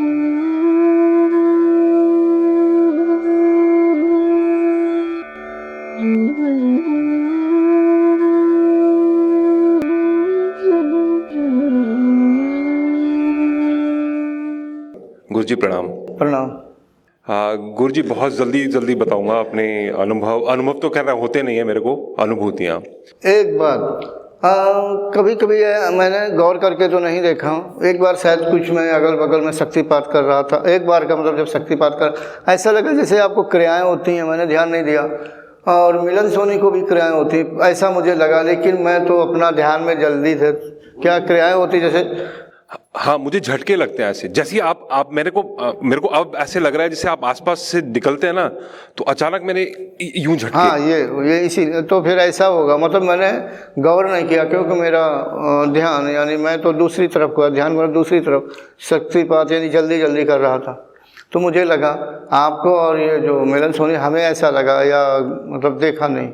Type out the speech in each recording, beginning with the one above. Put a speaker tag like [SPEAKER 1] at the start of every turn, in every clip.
[SPEAKER 1] गुरु जी प्रणाम।
[SPEAKER 2] प्रणाम।
[SPEAKER 1] गुरु जी बहुत जल्दी बताऊंगा अपने अनुभव तो कह रहे होते नहीं है, मेरे को अनुभूतियाँ।
[SPEAKER 2] एक बात कभी कभी मैंने गौर करके तो नहीं देखा हूँ। एक बार शायद कुछ मैं अगल बगल में शक्तिपात कर रहा था। एक बार का मतलब जब शक्तिपात कर ऐसा लगा जैसे आपको क्रियाएं होती हैं, मैंने ध्यान नहीं दिया। और मिलन सोनी को भी क्रियाएं होती ऐसा मुझे लगा, लेकिन मैं तो अपना ध्यान में जल्दी थे। क्या क्रियाएं होती जैसे?
[SPEAKER 1] हाँ, मुझे झटके लगते हैं ऐसे, जैसे आप मेरे को अब ऐसे लग रहा है जैसे आप आसपास से निकलते हैं ना तो अचानक मैंने यूं झटके।
[SPEAKER 2] हाँ, ये इसी तो फिर ऐसा होगा, मतलब मैंने गौर नहीं किया क्योंकि मेरा ध्यान यानी मैं तो दूसरी तरफ का ध्यान, मेरा दूसरी तरफ शक्तिपात यानी जल्दी कर रहा था। तो मुझे लगा आपको और ये जो मिलन सोनी हमें ऐसा लगा या मतलब देखा नहीं।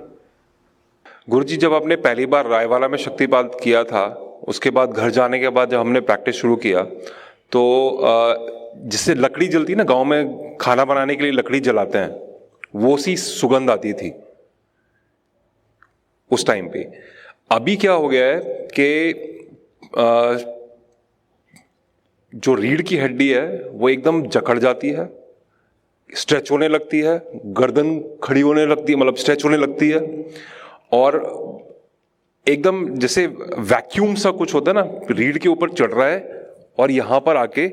[SPEAKER 1] गुरुजी जब आपने पहली बार रायवाला में शक्तिपात किया था, उसके बाद घर जाने के बाद जब हमने प्रैक्टिस शुरू किया तो जिससे लकड़ी जलती ना, गांव में खाना बनाने के लिए लकड़ी जलाते हैं, वो सी सुगंध आती थी उस टाइम पे। अभी क्या हो गया है कि जो रीढ़ की हड्डी है वो एकदम जकड़ जाती है, स्ट्रेच होने लगती है, गर्दन खड़ी होने लगती है, मतलब स्ट्रेच होने लगती है, और एकदम जैसे वैक्यूम सा कुछ होता है ना, रीढ़ के ऊपर चढ़ रहा है और यहाँ पर आके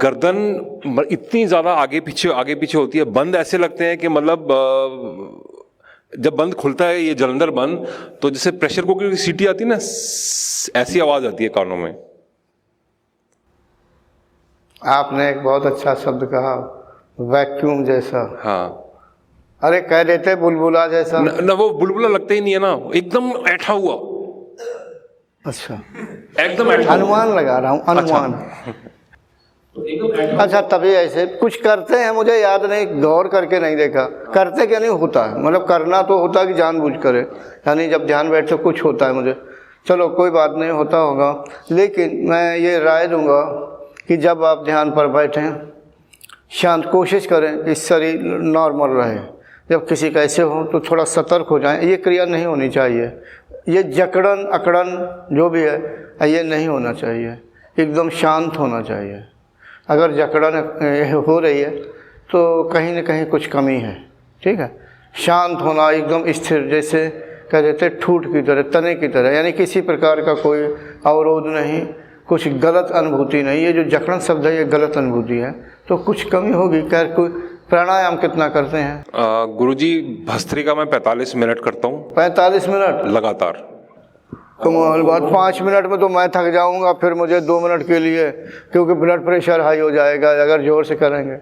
[SPEAKER 1] गर्दन इतनी ज़्यादा आगे पीछे होती है। बंद ऐसे लगते हैं कि मतलब जब बंद खुलता है ये जलंधर बंद, तो जैसे प्रेशर कुकर की सीटी आती है ना, ऐसी आवाज़ आती है कानों में।
[SPEAKER 2] आपने एक बहुत अच्छा शब्द कहा, वैक्यूम जैसा।
[SPEAKER 1] हाँ,
[SPEAKER 2] अरे कह देते बुलबुला जैसा।
[SPEAKER 1] न वो बुलबुला लगता ही नहीं है ना, एकदम ऐठा हुआ।
[SPEAKER 2] अच्छा,
[SPEAKER 1] एकदम ऐठा।
[SPEAKER 2] अनुमान लगा रहा हूँ, अनुमान। अच्छा, तभी ऐसे कुछ करते हैं, मुझे याद नहीं, गौर करके नहीं देखा करते क्या नहीं होता है। मतलब करना तो होता कि जानबूझ करे, यानी जब ध्यान बैठे कुछ होता है मुझे। चलो कोई बात नहीं, होता होगा। लेकिन मैं ये राय दूंगा कि जब आप ध्यान पर बैठें, शांत कोशिश करें कि शरीर नॉर्मल रहे। जब किसी का ऐसे हो तो थोड़ा सतर्क हो जाएं। ये क्रिया नहीं होनी चाहिए, ये जकड़न अकड़न जो भी है ये नहीं होना चाहिए, एकदम शांत होना चाहिए। अगर जकड़न हो रही है तो कहीं न कहीं कुछ कमी है, ठीक है। शांत होना, एकदम स्थिर, जैसे कह देते ठूठ की तरह, तने की तरह, यानी किसी प्रकार का कोई अवरोध नहीं, कुछ गलत अनुभूति नहीं। ये जो जकड़न शब्द है ये गलत अनुभूति है, तो कुछ कमी होगी। खैर, कोई प्राणायाम कितना करते हैं?
[SPEAKER 1] गुरुजी भस्त्रिका मैं 45 मिनट करता हूँ।
[SPEAKER 2] 45 मिनट
[SPEAKER 1] लगातार?
[SPEAKER 2] कमाल बात। 5 मिनट में तो मैं थक जाऊंगा, फिर मुझे 2 मिनट के लिए, क्योंकि ब्लड प्रेशर हाई हो जाएगा अगर जोर से करेंगे।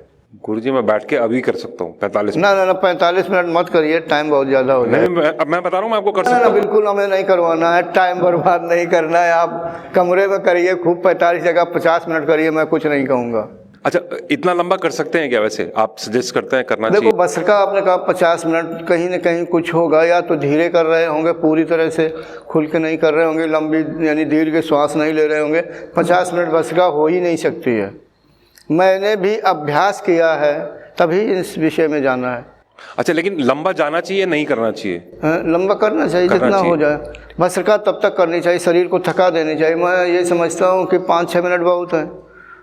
[SPEAKER 1] गुरुजी मैं बैठ के अभी कर सकता हूँ 45 मिनट?
[SPEAKER 2] ना 45 मिनट मत करिए, टाइम बहुत ज़्यादा हो जाएगा।
[SPEAKER 1] अब मैं बता रहा हूँ, मैं आपको कर सकता हूँ।
[SPEAKER 2] बिल्कुल हमें नहीं करवाना है, टाइम बर्बाद नहीं करना है। आप कमरे में करिए खूब, 45 जगह 50 मिनट करिए, मैं कुछ नहीं कहूँगा।
[SPEAKER 1] अच्छा, इतना लंबा कर सकते हैं क्या? वैसे आप सजेस्ट करते हैं करना चाहिए?
[SPEAKER 2] देखो, बस का आपने कहा 50 मिनट, कहीं न कहीं कुछ होगा, या तो धीरे कर रहे होंगे, पूरी तरह से खुल के नहीं कर रहे होंगे, लंबी यानी दीर्घ श्वास नहीं ले रहे होंगे। 50 मिनट बस का हो ही नहीं सकती है। मैंने भी अभ्यास किया है, तभी इस विषय में जाना है।
[SPEAKER 1] अच्छा, लेकिन लंबा जाना चाहिए, नहीं करना चाहिए?
[SPEAKER 2] लंबा करना चाहिए, जितना हो जाए। भस्त्रिका तब तक करनी चाहिए, शरीर को थका देनी चाहिए। मैं ये समझता हूँ कि 5-6 मिनट बहुत है,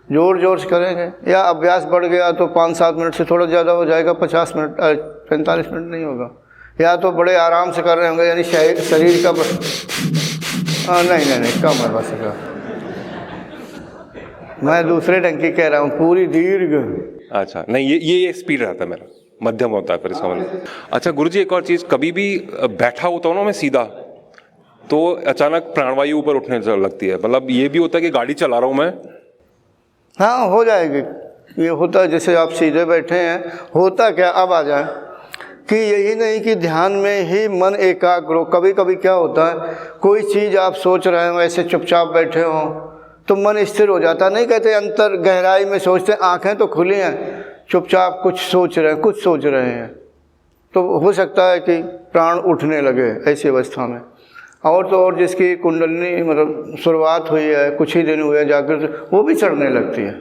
[SPEAKER 2] जोर से करेंगे, या अभ्यास बढ़ गया तो 5-7 मिनट से थोड़ा ज़्यादा हो जाएगा। 50 मिनट 45 मिनट नहीं होगा। या तो बड़े आराम से कर रहे होंगे, यानी शरीर का नहीं कम है भस्त्रिका। मैं दूसरे ढंग की कह रहा हूँ, पूरी दीर्घ।
[SPEAKER 1] अच्छा, नहीं, ये स्पीड रहता है मेरा, मध्यम होता है फिर इसका मतलब। अच्छा गुरुजी, एक और चीज़, कभी भी बैठा होता हूँ ना मैं सीधा, तो अचानक प्राणवायु ऊपर उठने लगती है। मतलब ये भी होता है कि गाड़ी चला रहा हूँ मैं।
[SPEAKER 2] हाँ, हो जाएगी। ये होता है जैसे आप सीधे बैठे हैं, होता क्या अब आ जाए कि यही नहीं कि ध्यान में ही मन एकाग्र हो। कभी कभी क्या होता है, कोई चीज़ आप सोच रहे हो, ऐसे चुपचाप बैठे हो तो मन स्थिर हो जाता। नहीं कहते अंतर गहराई में सोचते, आँखें तो खुली हैं, चुपचाप कुछ सोच रहे हैं, तो हो सकता है कि प्राण उठने लगे ऐसी अवस्था में। और तो और जिसकी कुंडलिनी मतलब शुरुआत हुई है, कुछ ही दिन हुए जागृत, वो भी चढ़ने लगती है।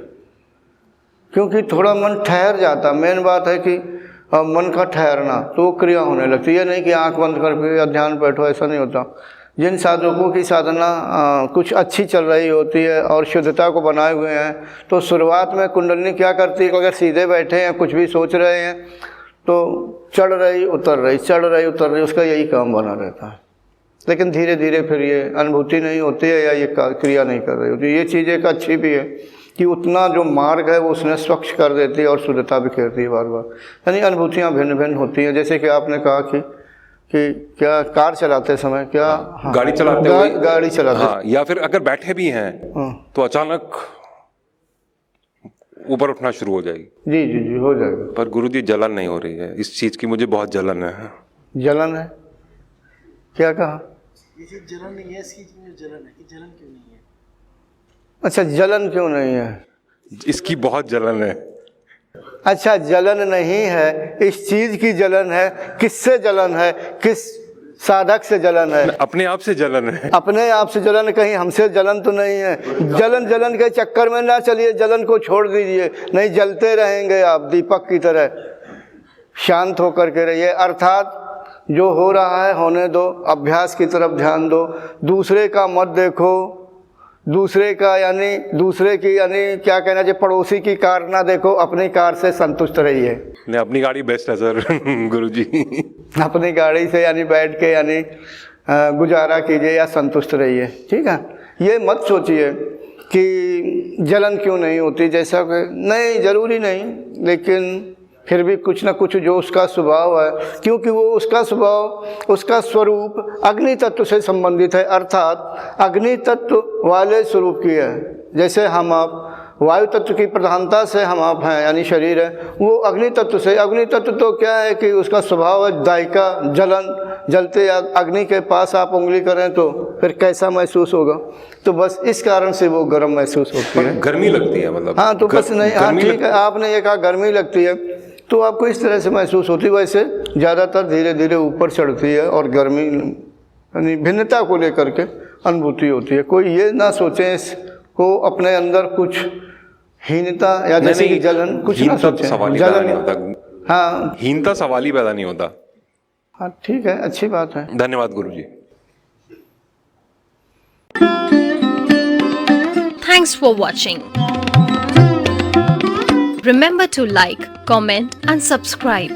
[SPEAKER 2] क्योंकि थोड़ा मन ठहर जाता। मेन बात है कि मन का ठहरना, तो क्रिया होने लगती है। ये नहीं कि आंख बंद करके या ध्यान बैठो, ऐसा नहीं होता। जिन साधकों की साधना कुछ अच्छी चल रही होती है और शुद्धता को बनाए हुए हैं, तो शुरुआत में कुंडलिनी क्या करती है कि अगर सीधे बैठे हैं, कुछ भी सोच रहे हैं, तो चढ़ रही उतर रही, चढ़ रही उतर रही, उसका यही काम बना रहता है। लेकिन धीरे धीरे फिर ये अनुभूति नहीं होती है या ये क्रिया नहीं कर रही होती। ये चीज़ एक अच्छी भी है कि उतना जो मार्ग है वो उसने स्वच्छ कर देती है और शुद्धता बिखेरती है बार बार। यानी अनुभूतियाँ भिन्न भिन्न होती हैं। जैसे कि आपने कहा कि क्या कार चलाते समय क्या, हाँ,
[SPEAKER 1] गाड़ी चलाते हुए,
[SPEAKER 2] गाड़ी चलाते,
[SPEAKER 1] हाँ, या फिर अगर बैठे भी हैं तो अचानक ऊपर उठना शुरू हो जाएगी।
[SPEAKER 2] जी जी जी, हो जाएगा।
[SPEAKER 1] पर गुरुजी जलन नहीं हो रही है, इस चीज़ की मुझे बहुत जलन है।
[SPEAKER 2] जलन है? क्या कहा?
[SPEAKER 3] ये चीज जलन नहीं है, इसकी चीज जलन है कि जलन क्यों नहीं है।
[SPEAKER 2] अच्छा, जलन क्यों नहीं है?
[SPEAKER 1] इसकी बहुत जलन है।
[SPEAKER 2] अच्छा, जलन नहीं है, इस चीज़ की जलन है। किससे जलन है? किस साधक से जलन है?
[SPEAKER 1] अपने आप से जलन है।
[SPEAKER 2] अपने आप से जलन, कहीं हमसे जलन तो नहीं है। जलन के चक्कर में ना चलिए, जलन को छोड़ दीजिए, नहीं जलते रहेंगे आप दीपक की तरह। शांत होकर के रहिए, अर्थात जो हो रहा है होने दो, अभ्यास की तरफ ध्यान दो, दूसरे का मत देखो। दूसरे का यानी दूसरे की यानी क्या कहना चाहिए, पड़ोसी की कार ना देखो, अपनी कार से संतुष्ट रहिए।
[SPEAKER 1] नहीं, अपनी गाड़ी बेस्ट है सर। गुरुजी,
[SPEAKER 2] अपनी गाड़ी से यानी बैठ के यानी गुजारा कीजिए या संतुष्ट रहिए, ठीक है। ये मत सोचिए कि जलन क्यों नहीं होती, जैसा कि नहीं, ज़रूरी नहीं, लेकिन फिर भी कुछ ना कुछ जो उसका स्वभाव है, क्योंकि वो उसका स्वभाव, उसका स्वरूप अग्नि तत्व से संबंधित है, अर्थात अग्नि तत्व वाले स्वरूप की है। जैसे हम आप वायु तत्व की प्रधानता से हम आप हैं, यानी शरीर है, वो अग्नि तत्व से। अग्नि तत्व तो क्या है कि उसका स्वभाव है दायका, जलन, जलते अग्नि के पास आप उंगली करें तो फिर कैसा महसूस होगा। तो बस इस कारण से वो गर्म महसूस होती है,
[SPEAKER 1] गर्मी लगती है मतलब।
[SPEAKER 2] हाँ, तो बस नहीं, हाँ ठीक है, आपने ये कहा गर्मी लगती है तो आपको इस तरह से महसूस होती है। वैसे ज़्यादातर धीरे धीरे ऊपर चढ़ती है और गर्मी यानी भिन्नता को लेकर के अनुभूति होती है। कोई ये ना सोचें इसको अपने अंदर कुछ हीनता या जैसे कि जलन, कुछ ना सोचें।
[SPEAKER 1] जलन,
[SPEAKER 2] हाँ,
[SPEAKER 1] हीनता सवाल ही पैदा नहीं होता।
[SPEAKER 2] हाँ ठीक है, अच्छी बात है।
[SPEAKER 1] धन्यवाद गुरुजी।
[SPEAKER 4] Thanks for watching. Remember to like, comment and subscribe.